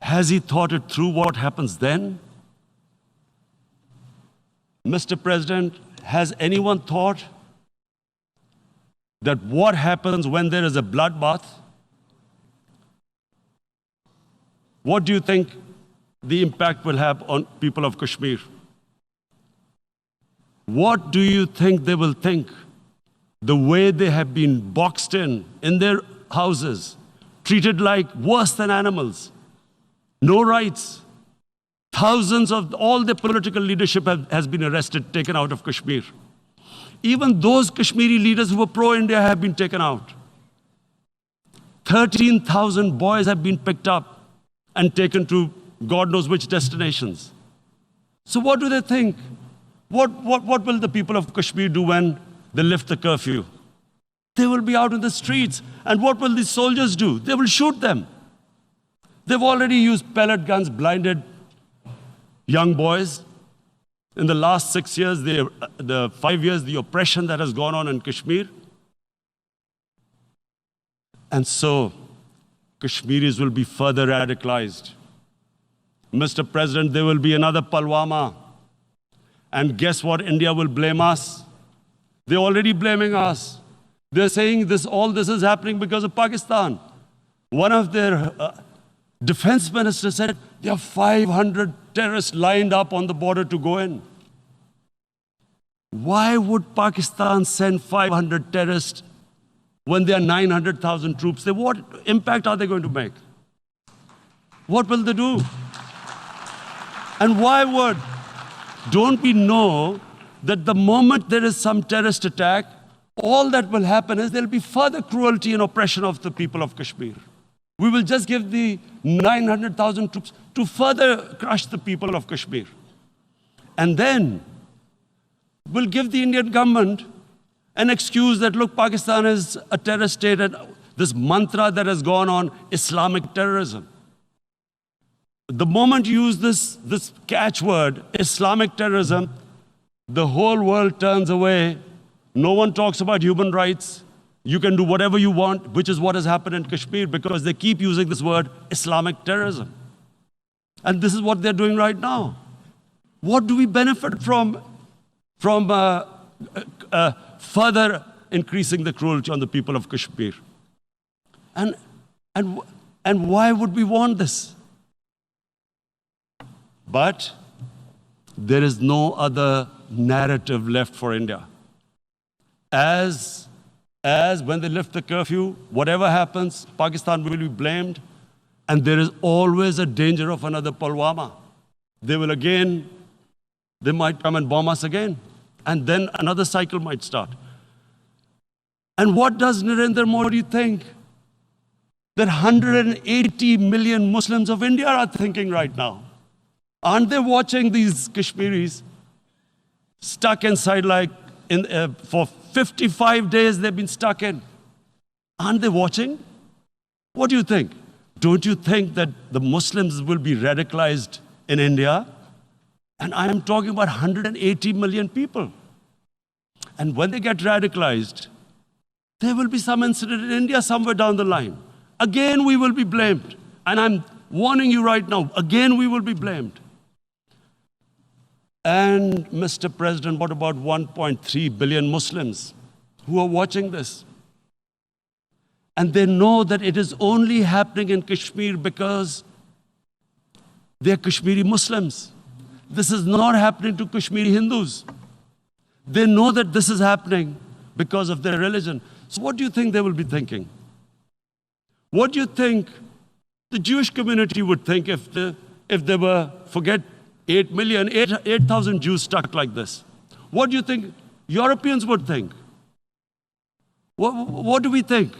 Has he thought it through what happens then? Mr. President, has anyone thought that what happens when there is a bloodbath? What do you think the impact will have on people of Kashmir? What do you think they will think? The way they have been boxed in their houses, treated like worse than animals, no rights. Thousands of all the political leadership has been arrested, taken out of Kashmir. Even those Kashmiri leaders who were pro-India have been taken out. 13,000 boys have been picked up and taken to God knows which destinations. So what do they think? What will the people of Kashmir do when they lift the curfew? They will be out in the streets. And what will these soldiers do? They will shoot them. They've already used pellet guns, blinded young boys. In the last 6 years, the 5 years, the oppression that has gone on in Kashmir. And so, Kashmiris will be further radicalized. Mr. President, there will be another Pulwama. And guess what? India will blame us. They're already blaming us. They're saying all this is happening because of Pakistan. One of their defense ministers said, there are 500 terrorists lined up on the border to go in. Why would Pakistan send 500 terrorists when there are 900,000 troops? What impact are they going to make? What will they do? And why would? Don't we know that the moment there is some terrorist attack, all that will happen is there will be further cruelty and oppression of the people of Kashmir. We will just give the 900,000 troops to further crush the people of Kashmir. And then we'll give the Indian government an excuse that, look, Pakistan is a terrorist state, and this mantra that has gone on, Islamic terrorism. The moment you use this catchword, Islamic terrorism, the whole world turns away. No one talks about human rights. You can do whatever you want, which is what has happened in Kashmir, because they keep using this word, Islamic terrorism. And this is what they're doing right now. What do we benefit from further increasing the cruelty on the people of Kashmir? And why would we want this? But there is no other narrative left for India. As when they lift the curfew, whatever happens, Pakistan will be blamed, and there is always a danger of another Pulwama. They might come and bomb us again, and then another cycle might start. And what does Narendra Modi think? That 180 million Muslims of India are thinking right now. Aren't they watching these Kashmiris stuck inside for 55 days they've been stuck in? Aren't they watching? What do you think? Don't you think that the Muslims will be radicalized in India? And I am talking about 180 million people. And when they get radicalized, there will be some incident in India somewhere down the line. Again, we will be blamed. And I'm warning you right now, again, we will be blamed. And Mr. President, what about 1.3 billion Muslims who are watching this? And they know that it is only happening in Kashmir because they're Kashmiri Muslims. This is not happening to Kashmiri Hindus. They know that this is happening because of their religion. So what do you think they will be thinking? What do you think the Jewish community would think if they were, forget 8,000 Jews stuck like this? What do you think Europeans would think? What do we think?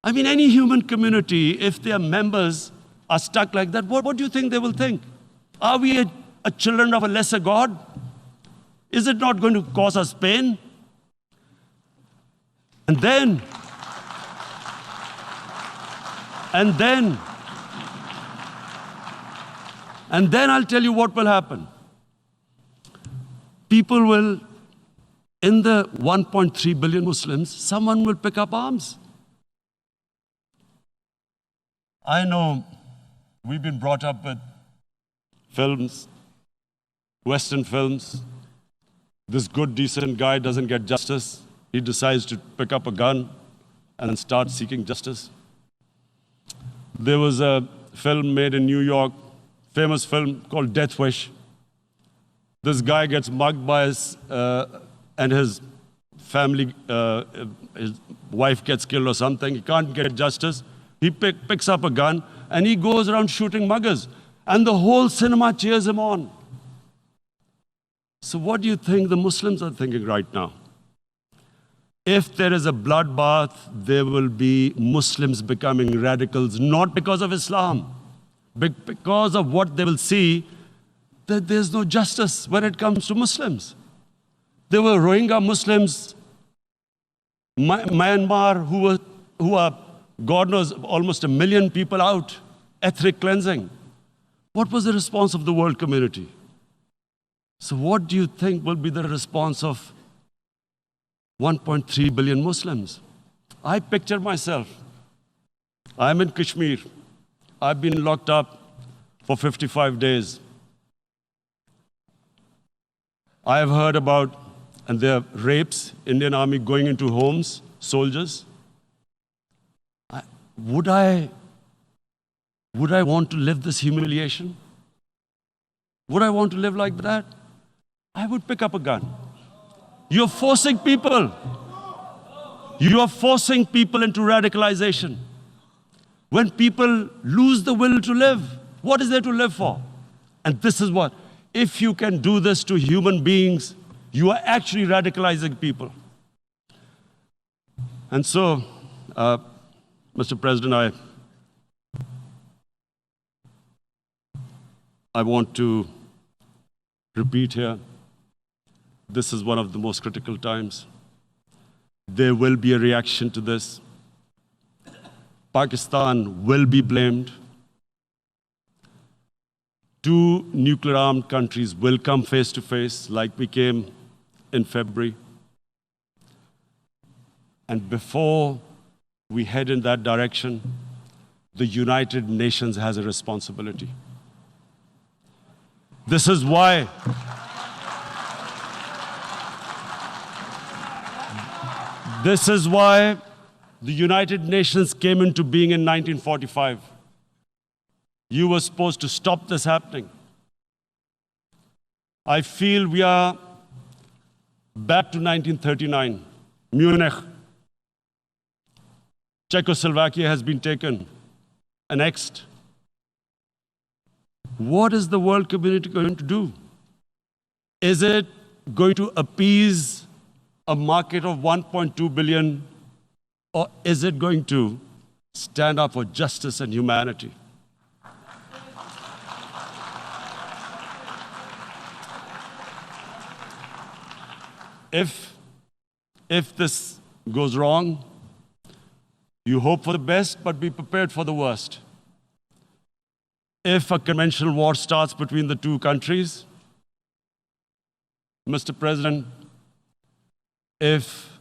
I mean, any human community, if their members are stuck like that, what do you think they will think? Are we a children of a lesser God? Is it not going to cause us pain? And then I'll tell you what will happen. People will, in the 1.3 billion Muslims, someone will pick up arms. I know we've been brought up with films, Western films. This good, decent guy doesn't get justice. He decides to pick up a gun and start seeking justice. There was a film made in New York, famous film called Death Wish. This guy gets mugged by and his family, his wife gets killed or something. He can't get justice. He picks up a gun and he goes around shooting muggers. And the whole cinema cheers him on. So what do you think the Muslims are thinking right now? If there is a bloodbath, there will be Muslims becoming radicals, not because of Islam, but because of what they will see, that there's no justice when it comes to Muslims. There were Rohingya Muslims, Myanmar, who are, God knows, almost 1 million people out, ethnic cleansing. What was the response of the world community? So what do you think will be the response of 1.3 billion Muslims? I picture myself. I'm in Kashmir. I've been locked up for 55 days. I have heard about, and there are rapes, Indian Army going into homes, soldiers. Would I want to live this humiliation? Would I want to live like that? I would pick up a gun. You're forcing people. You are forcing people into radicalization. When people lose the will to live, what is there to live for? And this is what, if you can do this to human beings, you are actually radicalizing people. And so, Mr. President, I want to repeat here, this is one of the most critical times. There will be a reaction to this. Pakistan will be blamed. 2 nuclear-armed countries will come face to face like we came in February. And before we head in that direction, the United Nations has a responsibility. This is why the United Nations came into being in 1945. You were supposed to stop this happening. I feel we are back to 1939, Munich. Czechoslovakia has been taken, annexed. What is the world community going to do? Is it going to appease a market of 1.2 billion, or is it going to stand up for justice and humanity? If this goes wrong, you hope for the best, but be prepared for the worst. If a conventional war starts between the 2 countries, Mr. President, if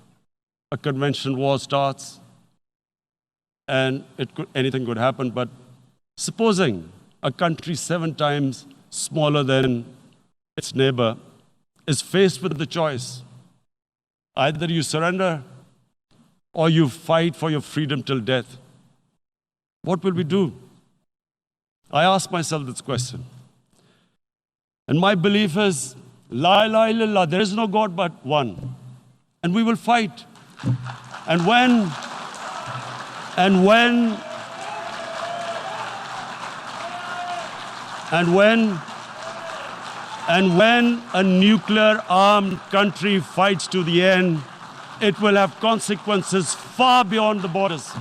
a conventional war starts, and anything could happen, but supposing a country 7 times smaller than its neighbor is faced with the choice, either you surrender or you fight for your freedom till death, what will we do? I ask myself this question. And my belief is, La ilaha illallah, there is no God but one. And we will fight. And when a nuclear-armed country fights to the end, it will have consequences far beyond the borders.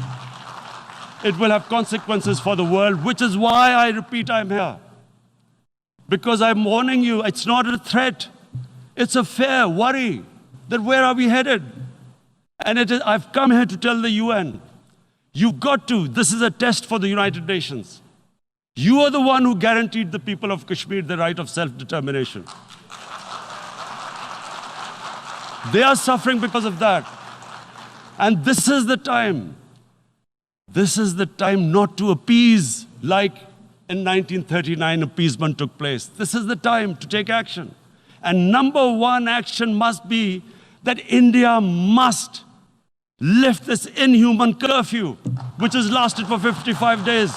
It will have consequences for the world, which is why I repeat I'm here. Because I'm warning you, it's not a threat. It's a fair worry that where are we headed? And I've come here to tell the UN, you've got to, this is a test for the United Nations. You are the one who guaranteed the people of Kashmir the right of self-determination. They are suffering because of that. And this is the time This is the time not to appease like in 1939 appeasement took place. This is the time to take action. And number one action must be that India must lift this inhuman curfew, which has lasted for 55 days.